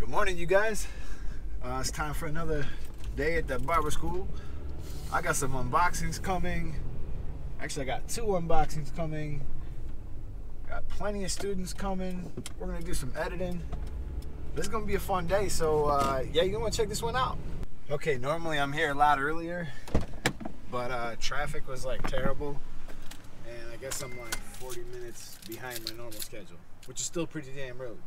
Good morning, you guys. It's time for another day at the Barber School. I got some unboxings coming. Actually, I got 2 unboxings coming. Got plenty of students coming. We're gonna do some editing. This is gonna be a fun day, so yeah, you're gonna wanna check this one out. Okay, normally I'm here a lot earlier, but traffic was like terrible, and I guess I'm like 40 minutes behind my normal schedule, which is still pretty damn early.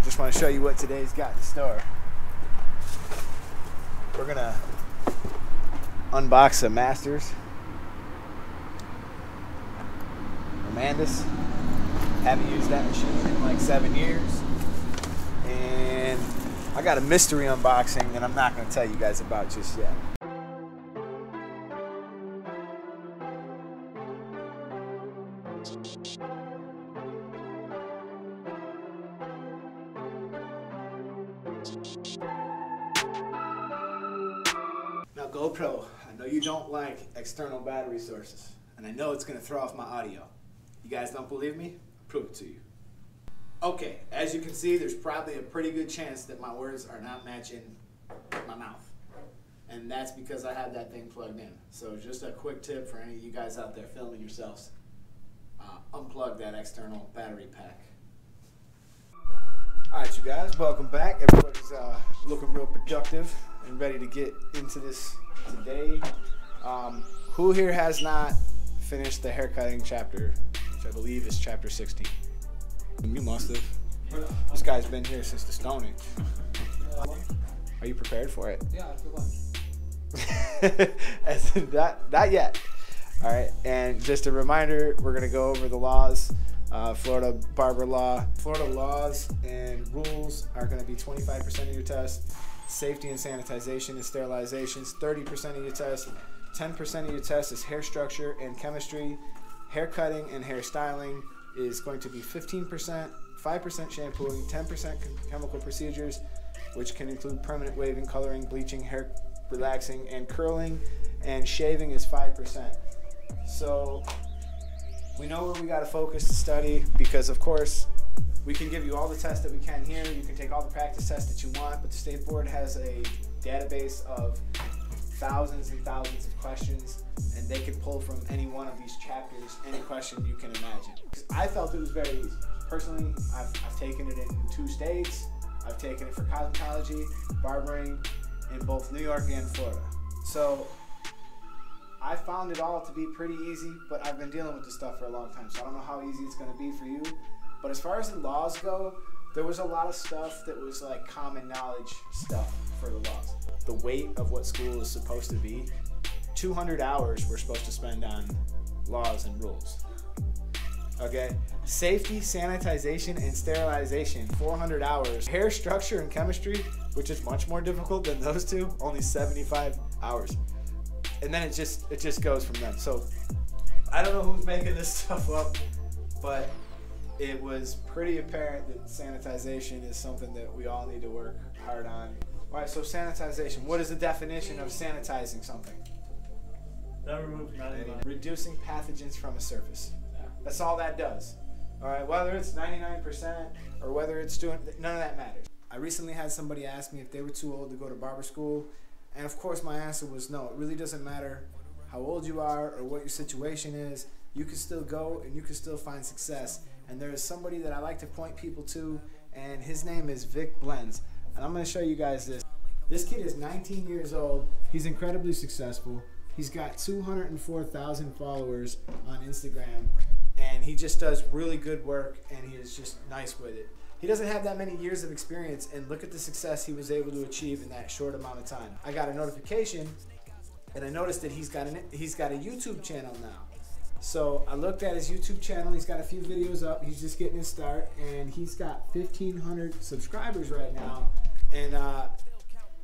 Just want to show you what today's got in store. We're gonna unbox some Masters from Andis. Haven't used that machine in like 7 years, and I got a mystery unboxing that I'm not gonna tell you guys about just yet. Now GoPro, I know you don't like external battery sources, and I know it's going to throw off my audio. You guys don't believe me? I'll prove it to you. Okay, as you can see, there's probably a pretty good chance that my words are not matching my mouth. And that's because I have that thing plugged in. So just a quick tip for any of you guys out there filming yourselves. Unplug that external battery pack. Alright, you guys, welcome back. Everybody's looking real productive and ready to get into this today. Who here has not finished the haircutting chapter, which I believe is chapter 16? You must have. This guy's been here since the Stone Age. Are you prepared for it? Yeah, I feel like. As in not yet. All right, and just a reminder, we're gonna go over the laws. Florida barber law. Florida laws and rules are going to be 25% of your test. Safety and sanitization and sterilizations, 30% of your test. 10% of your test is hair structure and chemistry. Hair cutting and hair styling is going to be 15%, 5% shampooing, 10% chemical procedures, which can include permanent waving, coloring, bleaching, hair relaxing, and curling, and shaving is 5%. So we know where we got to focus to study, because of course we can give you all the tests that we can here. You can take all the practice tests that you want, but the state board has a database of thousands and thousands of questions, and they can pull from any one of these chapters any question you can imagine. I felt it was very easy. Personally, I've taken it in 2 states. I've taken it for cosmetology, barbering in both New York and Florida. So I found it all to be pretty easy, but I've been dealing with this stuff for a long time, so I don't know how easy it's going to be for you. But as far as the laws go, there was a lot of stuff that was like common knowledge stuff for the laws. The weight of what school is supposed to be, 200 hours we're supposed to spend on laws and rules. Okay? Safety, sanitization, and sterilization, 400 hours. Hair structure and chemistry, which is much more difficult than those two, only 75 hours. And then it just goes from them. So I don't know who's making this stuff up, but it was pretty apparent that sanitization is something that we all need to work hard on. All right, so sanitization. What is the definition of sanitizing something? That removes reducing pathogens from a surface. That's all that does. All right, whether it's 99% or whether it's doing, none of that matters. I recently had somebody ask me if they were too old to go to barber school. And of course my answer was no. It really doesn't matter how old you are or what your situation is. You can still go and you can still find success. And there is somebody that I like to point people to, and his name is Vic Blends. And I'm going to show you guys this. This kid is 19 years old. He's incredibly successful. He's got 204,000 followers on Instagram, and he just does really good work, and he is just nice with it. He doesn't have that many years of experience, and look at the success he was able to achieve in that short amount of time. I got a notification, and I noticed that he's got a YouTube channel now. So I looked at his YouTube channel. He's got a few videos up. He's just getting his start, and he's got 1,500 subscribers right now. And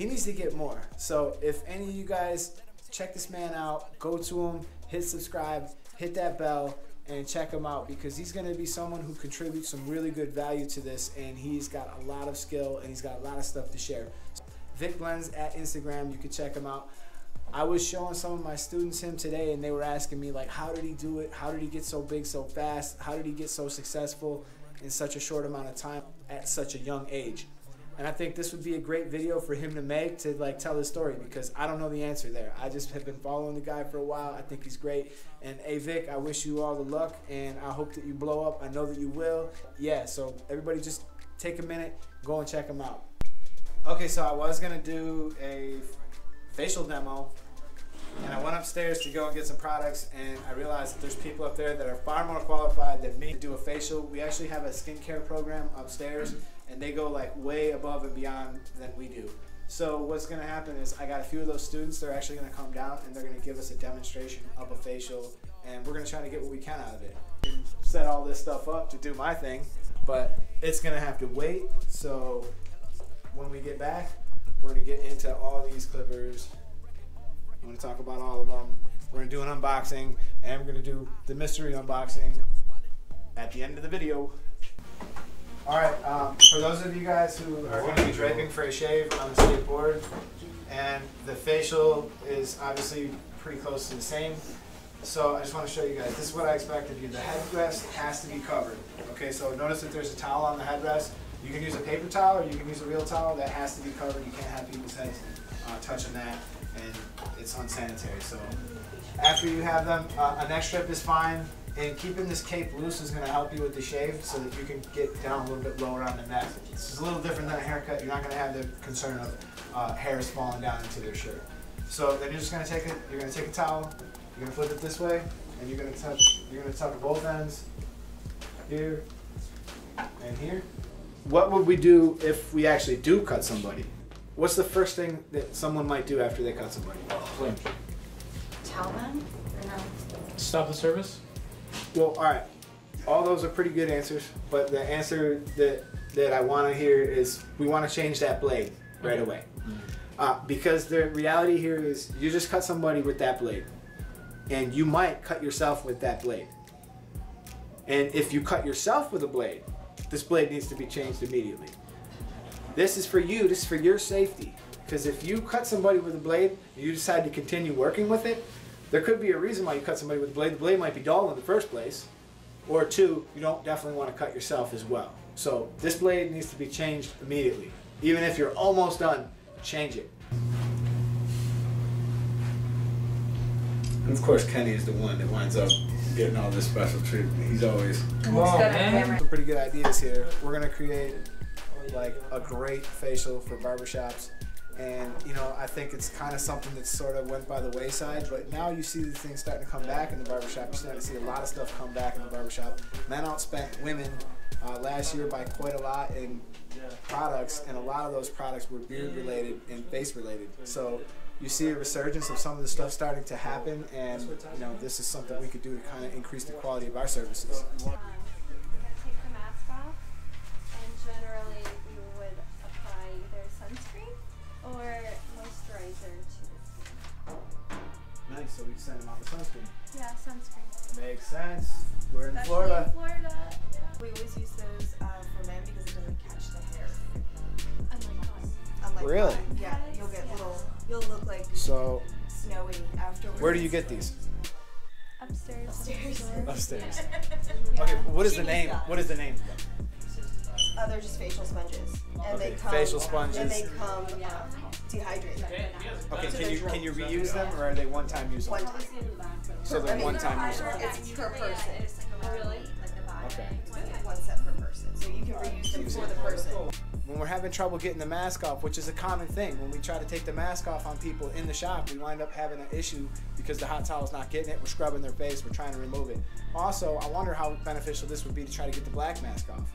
he needs to get more. So if any of you guys check this man out, go to him, hit subscribe, hit that bell, and check him out, because he's going to be someone who contributes some really good value to this, and he's got a lot of skill and he's got a lot of stuff to share. Vic Blends at Instagram, you can check him out. I was showing some of my students him today, and they were asking me, like, how did he do it? How did he get so big so fast? How did he get so successful in such a short amount of time at such a young age? And I think this would be a great video for him to make, to like tell his story, because I don't know the answer there. I just have been following the guy for a while. I think he's great. And hey Vic, I wish you all the luck, and I hope that you blow up. I know that you will. Yeah, so everybody just take a minute, go and check him out. Okay, so I was gonna do a facial demo, and I went upstairs to go and get some products, and I realized that there's people up there that are far more qualified than me to do a facial. We actually have a skincare program upstairs, and they go like way above and beyond than we do. So what's gonna happen is I got a few of those students, they're actually gonna come down and they're gonna give us a demonstration of a facial, and we're gonna try to get what we can out of it. Set all this stuff up to do my thing, but it's gonna have to wait. So when we get back, we're gonna get into all these clippers. I'm gonna talk about all of them. We're gonna do an unboxing, and we're gonna do the mystery unboxing at the end of the video. All right, for those of you guys who are gonna be draping for a shave on the skateboard, and the facial is obviously pretty close to the same. So I just want to show you guys, this is what I expect of you. The headrest has to be covered. Okay, so notice that there's a towel on the headrest. You can use a paper towel or you can use a real towel. That has to be covered. You can't have people's heads touching that, and it's unsanitary. So after you have them, a neck strip is fine, and keeping this cape loose is going to help you with the shave so that you can get down a little bit lower on the neck. This is a little different than a haircut. You're not going to have the concern of hairs falling down into their shirt. So then you're just going to take it. You're going to take a towel. You're going to flip it this way, and you're going to tuck both ends here and here. What would we do if we actually do cut somebody? What's the first thing that someone might do after they cut somebody? Tell them or no? Stop the service? Well, all right. All those are pretty good answers, but the answer that I want to hear is we want to change that blade right away. Because the reality here is you just cut somebody with that blade, and you might cut yourself with that blade. And if you cut yourself with a blade, this blade needs to be changed immediately. This is for you, this is for your safety. Because if you cut somebody with a blade and you decide to continue working with it, there could be a reason why you cut somebody with a blade. The blade might be dull in the first place. Or two, you don't definitely want to cut yourself as well. So this blade needs to be changed immediately. Even if you're almost done, change it. And of course, Kenny is the one that winds up getting all this special treatment. He's always, come on, man. Some pretty good ideas here. We're gonna create like a great facial for barbershops, and you know, I think it's kind of something that sort of went by the wayside, but now you see these things starting to come back in the barbershop. You're starting to see a lot of stuff come back in the barbershop. Men outspent women last year by quite a lot in products, and a lot of those products were beard related and face related. So you see a resurgence of some of the stuff starting to happen, and you know, this is something we could do to kind of increase the quality of our services. We're going to take the mask off, and generally we would apply either sunscreen or moisturizer to the skin. Nice, so we send them out with sunscreen. Yeah, sunscreen. Makes sense. We're in Especially Florida. in Florida. Yeah. We always use those for men because it doesn't catch the hair. Unlike Really? Cotton. Yeah, you'll get you'll look like So, snowy afterwards. where do you get these? Upstairs. Upstairs. Yeah. Okay, what is She the needs name? that. What is the name? They're just facial sponges, and Okay, they come. facial sponges. And they come dehydrated. Okay, So can you reuse them, or are they one-time use? One time. So they're one-time use. It's per person. Really? Okay. One set per person, so you can reuse them for the person. When we're having trouble getting the mask off, which is a common thing, when we try to take the mask off on people in the shop, we wind up having an issue because the hot towel's not getting it. We're scrubbing their face. We're trying to remove it. Also, I wonder how beneficial this would be to try to get the black mask off.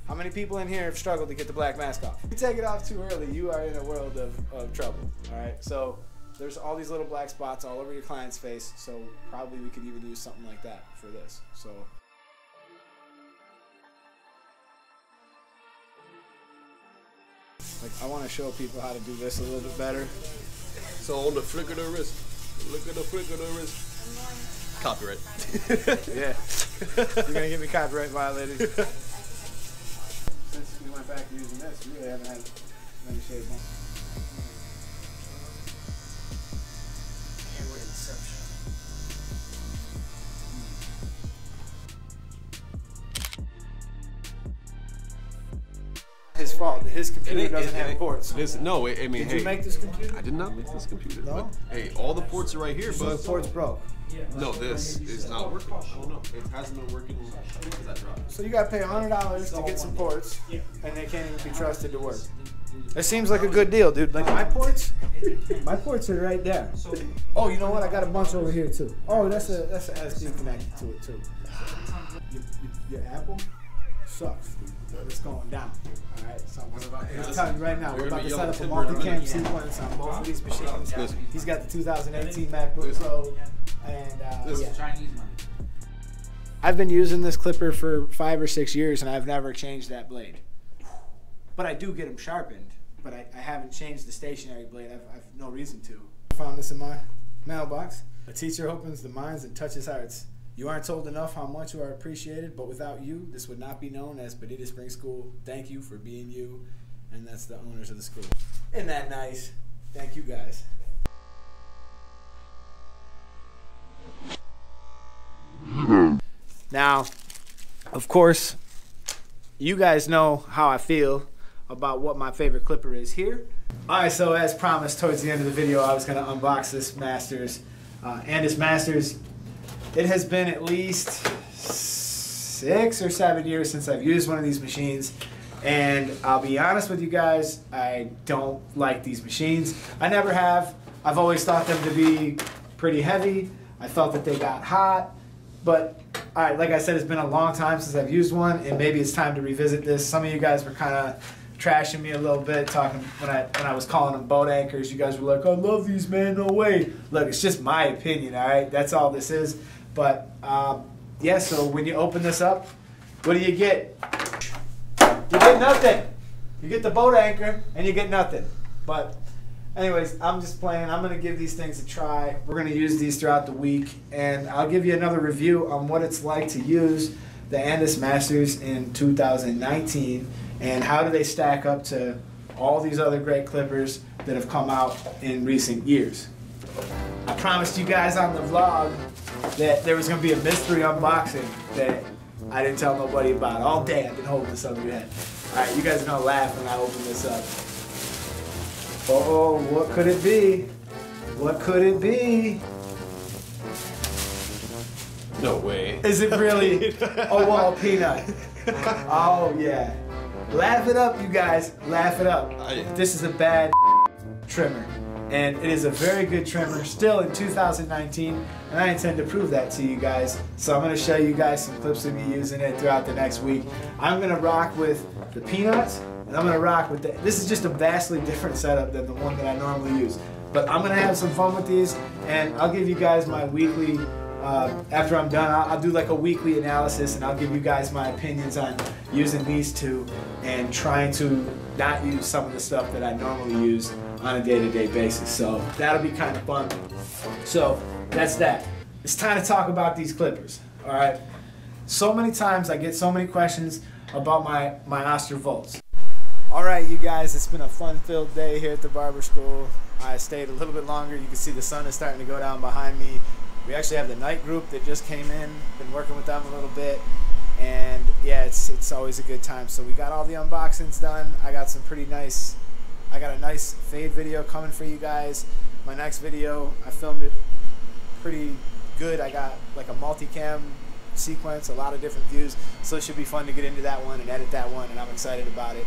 How many people in here have struggled to get the black mask off? If you take it off too early, you are in a world of trouble, all right? So there's all these little black spots all over your client's face, so probably we could even use something like that for this. So. Like, I want to show people how to do this a little bit better. So on the flick of the wrist, look at the flick of the wrist. Copyright. Yeah. You're going to get me copyright violated. Since we went back to using this, we really haven't had many shades on. Camera inception. His fault. His computer doesn't have ports. No, I mean, Did hey, you make this computer? I did not make this computer. No? But, hey, all the ports are right here, So but the port's broke. no, this is not working. I don't know. It hasn't been working since I dropped. So you got to pay $100 to get some ports, and they can't even be trusted to work. It seems like a good deal, dude. Like my ports are right there. Oh, you know what? I got a bunch over here too. Oh, that's a SD connected to it too. Your Apple sucks, dude. It's going down. All right. So I'm telling you right now, we're about to set up a multi-cam sequence on both of these machines. He's got the 2018 MacBook Pro, and yeah. I've been using this clipper for 5 or 6 years, and I've never changed that blade. But I do get them sharpened, but I haven't changed the stationary blade. I've no reason to. I found this in my mailbox. A teacher opens the minds and touches hearts. You aren't told enough how much you are appreciated, but without you, this would not be known as Bonita Spring School. Thank you for being you, and that's the owners of the school. Isn't that nice? Thank you, guys. Now, of course, you guys know how I feel about what my favorite clipper is here. Alright, so as promised, towards the end of the video, I was going to unbox this Masters, Andis Masters. It has been at least 6 or 7 years since I've used one of these machines, and I'll be honest with you guys, I don't like these machines. I never have. I've always thought them to be pretty heavy. I thought that they got hot, but alright, like I said, it's been a long time since I've used one, and maybe it's time to revisit this. Some of you guys were kind of trashing me a little bit, talking when I was calling them boat anchors. You guys were like, I love these, man, no way. Look, it's just my opinion, alright? That's all this is. But, yeah, so when you open this up, what do you get? You get nothing. You get the boat anchor, and you get nothing. But, anyways, I'm just playing. I'm going to give these things a try. We're going to use these throughout the week, and I'll give you another review on what it's like to use the Andis Masters in 2019, and how do they stack up to all these other great clippers that have come out in recent years. I promised you guys on the vlog that there was going to be a mystery unboxing that I didn't tell nobody about. All day I've been holding this over your head. Alright, you guys are going to laugh when I open this up. Oh, what could it be? What could it be? No way. Is it really a wall peanut? Oh, yeah. Laugh it up, you guys. Laugh it up. This is a bad trimmer. And it is a very good trimmer, still in 2019, and I intend to prove that to you guys. So I'm going to show you guys some clips of me using it throughout the next week. I'm going to rock with the peanuts, and I'm going to rock with this is just a vastly different setup than the one that I normally use. But I'm going to have some fun with these, and I'll give you guys my weekly, after I'm done, I'll do like a weekly analysis, and I'll give you guys my opinions on using these two and trying to not use some of the stuff that I normally use on a day-to-day basis. So that'll be kind of fun. So that's that. It's time to talk about these clippers. All right. So many times I get so many questions about my Oster Volts. All right, you guys, it's been a fun-filled day here at the Barber School. I stayed a little bit longer. You can see the sun is starting to go down behind me. We actually have the night group that just came in. Been working with them a little bit. And yeah, it's always a good time. So we got all the unboxings done. I got a nice fade video coming for you guys. My next video, I filmed it pretty good. I got like a multicam sequence, a lot of different views. So it should be fun to get into that one and edit that one, and I'm excited about it.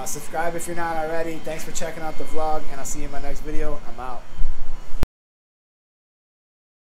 Subscribe if you're not already. Thanks for checking out the vlog, and I'll see you in my next video. I'm out.